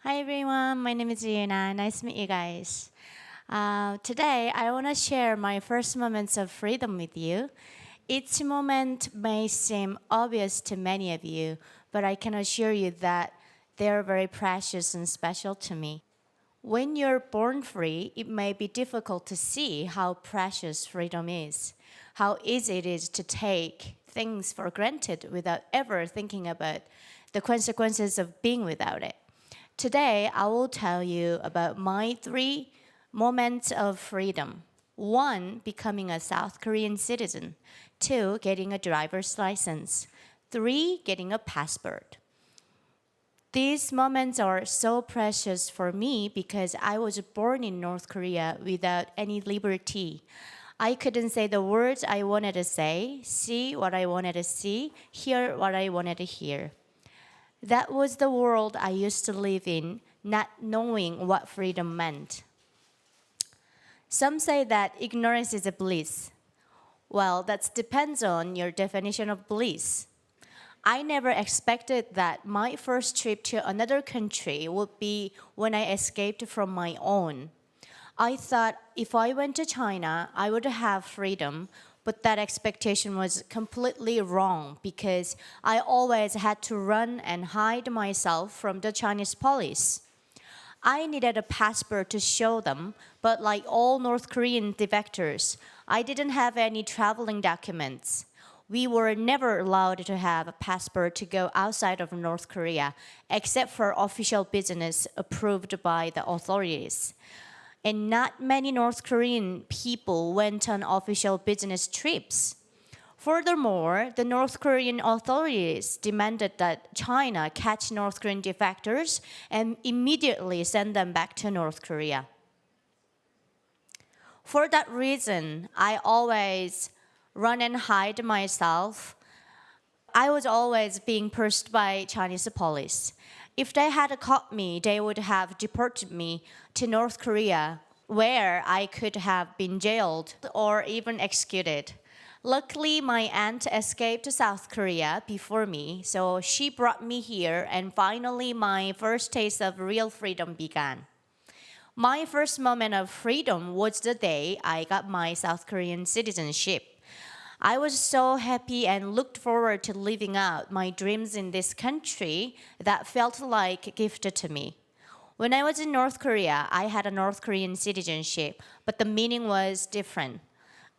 Hi everyone, my name is Yuna. Nice to meet you guys. Today, I want to share my first moments of freedom with you. Each moment may seem obvious to many of you, but I can assure you that they are very precious and special to me. When you're born free, it may be difficult to see how precious freedom is, how easy it is to take things for granted without ever thinking about the consequences of being without it. Today, I will tell you about my 3 moments of freedom. 1, becoming a South Korean citizen. 2, getting a driver's license. 3, getting a passport. These moments are so precious for me because I was born in North Korea without any liberty. I couldn't say the words I wanted to say, see what I wanted to see, hear what I wanted to hear. That was the world I used to live in, not knowing what freedom meant. Some say that ignorance is a bliss. Well, that depends on your definition of bliss. I never expected that my first trip to another country would be when I escaped from my own. I thought if I went to China, I would have freedom, but that expectation was completely wrong because I always had to run and hide myself from the Chinese police. I needed a passport to show them, but like all North Korean defectors, I didn't have any traveling documents. We were never allowed to have a passport to go outside of North Korea, except for official business approved by the authorities. And not many North Korean people went on official business trips. Furthermore, the North Korean authorities demanded that China catch North Korean defectors and immediately send them back to North Korea. For that reason, I always run and hide myself. I was always being pursued by Chinese police. If they had caught me, they would have deported me to North Korea, where I could have been jailed or even executed. Luckily, my aunt escaped to South Korea before me, so she brought me here, and finally, my first taste of real freedom began. My first moment of freedom was the day I got my South Korean citizenship. I was so happy and looked forward to living out my dreams in this country that felt like gifted to me. When I was in North Korea, I had a North Korean citizenship, but the meaning was different.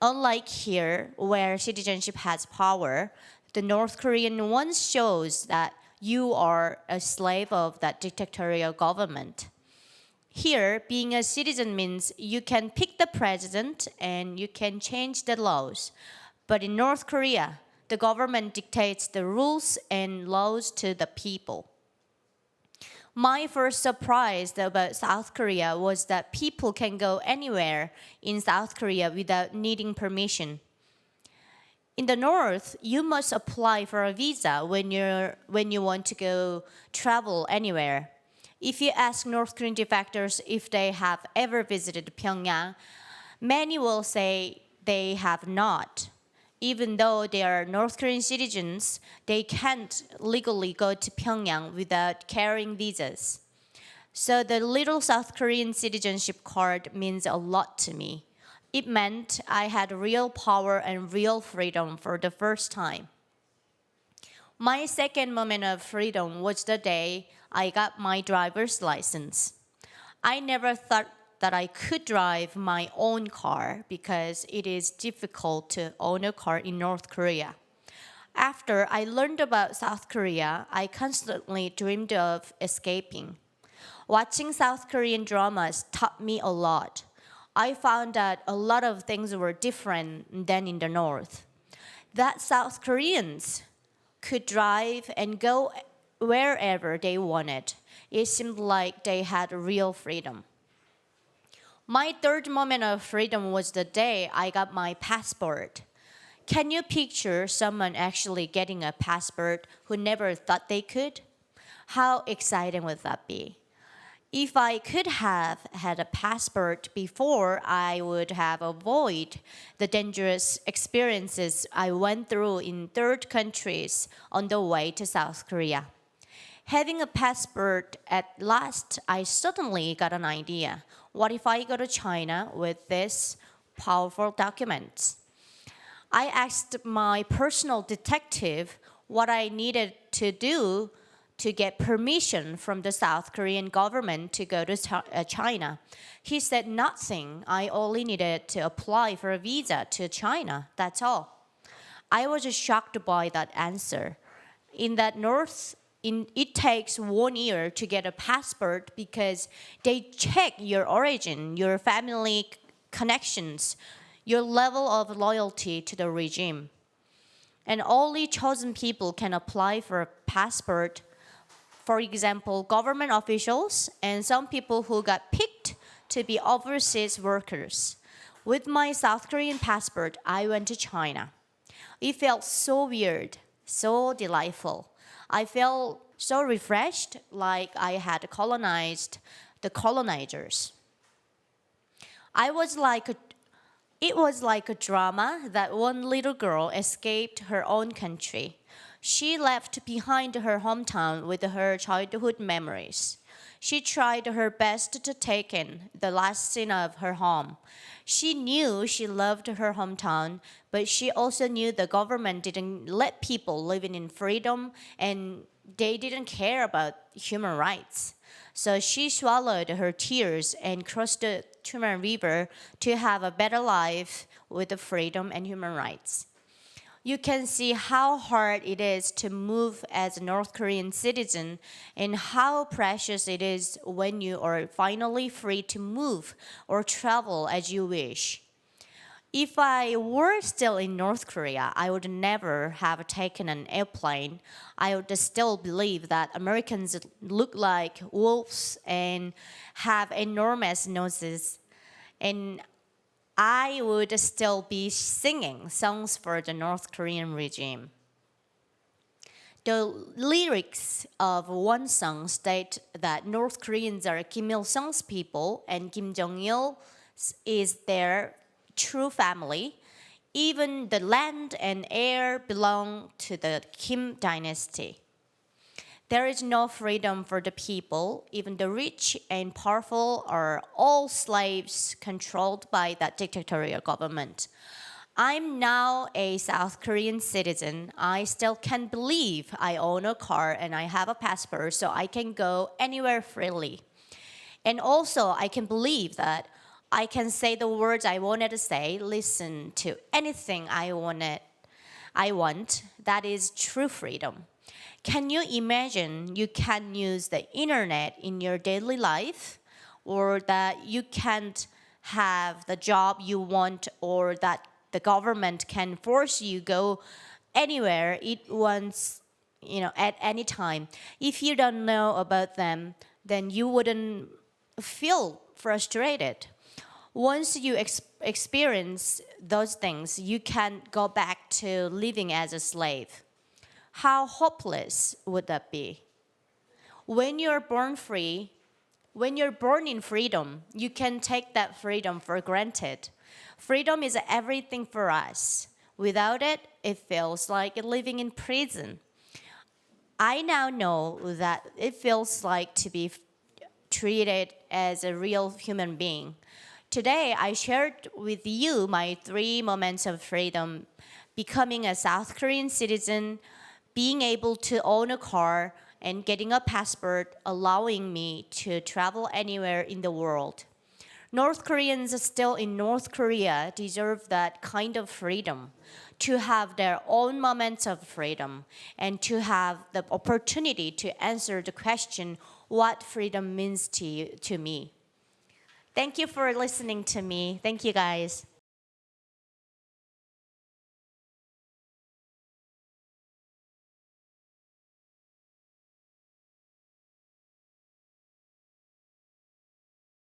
Unlike here, where citizenship has power, the North Korean one shows that you are a slave of that dictatorial government. Here, being a citizen means you can pick the president and you can change the laws. But in North Korea, the government dictates the rules and laws to the people. My first surprise about South Korea was that people can go anywhere in South Korea without needing permission. In the north, you must apply for a visa when you want to go travel anywhere. If you ask North Korean defectors if they have ever visited Pyongyang, many will say they have not. Even though they are North Korean citizens, they can't legally go to Pyongyang without carrying visas. So the little South Korean citizenship card means a lot to me. It meant I had real power and real freedom for the first time. My second moment of freedom was the day I got my driver's license. I never thought that I could drive my own car because it is difficult to own a car in North Korea. After I learned about South Korea, I constantly dreamed of escaping. Watching South Korean dramas taught me a lot. I found that a lot of things were different than in the North. That South Koreans could drive and go wherever they wanted. It seemed like they had real freedom. My third moment of freedom was the day I got my passport. Can you picture someone actually getting a passport who never thought they could? How exciting would that be? If I could have had a passport before, I would have avoided the dangerous experiences I went through in third countries on the way to South Korea. Having a passport at last, I suddenly got an idea. What if I go to China with this powerful document? I asked my personal detective what I needed to do to get permission from the South Korean government to go to China. He said nothing. I only needed to apply for a visa to China. That's all. I was shocked by that answer. In that it takes 1 year to get a passport because they check your origin, your family connections, your level of loyalty to the regime. And only chosen people can apply for a passport. For example, government officials and some people who got picked to be overseas workers. With my South Korean passport, I went to China. It felt so weird, so delightful. I felt so refreshed, like I had colonized the colonizers. It was like a drama that one little girl escaped her own country. She left behind her hometown with her childhood memories. She tried her best to take in the last scene of her home. She knew she loved her hometown, but she also knew the government didn't let people living in freedom and they didn't care about human rights. So she swallowed her tears and crossed the Tumen River to have a better life with the freedom and human rights. You can see how hard it is to move as a North Korean citizen and how precious it is when you are finally free to move or travel as you wish. If I were still in North Korea, I would never have taken an airplane. I would still believe that Americans look like wolves and have enormous noses. And I would still be singing songs for the North Korean regime. The lyrics of one song state that North Koreans are Kim Il-sung's people and Kim Jong-il is their true family. Even the land and air belong to the Kim dynasty. There is no freedom for the people. Even the rich and powerful are all slaves controlled by that dictatorial government. I'm now a South Korean citizen. I still can't believe I own a car and I have a passport so I can go anywhere freely. And also I can believe that I can say the words I wanted to say, listen to anything I want. That is true freedom. Can you imagine you can use the internet in your daily life, or that you can't have the job you want, or that the government can force you go anywhere it wants, at any time? If you don't know about them, then you wouldn't feel frustrated. Once you experience those things, you can't go back to living as a slave. How hopeless would that be? When you're born free, when you're born in freedom, you can take that freedom for granted. Freedom is everything for us. Without it, it feels like living in prison. I now know that it feels like to be treated as a real human being. Today, I shared with you my 3 moments of freedom: becoming a South Korean citizen, being able to own a car, and getting a passport allowing me to travel anywhere in the world. North Koreans still in North Korea deserve that kind of freedom, to have their own moments of freedom, and to have the opportunity to answer the question, what freedom means to me. Thank you for listening to me. Thank you, guys.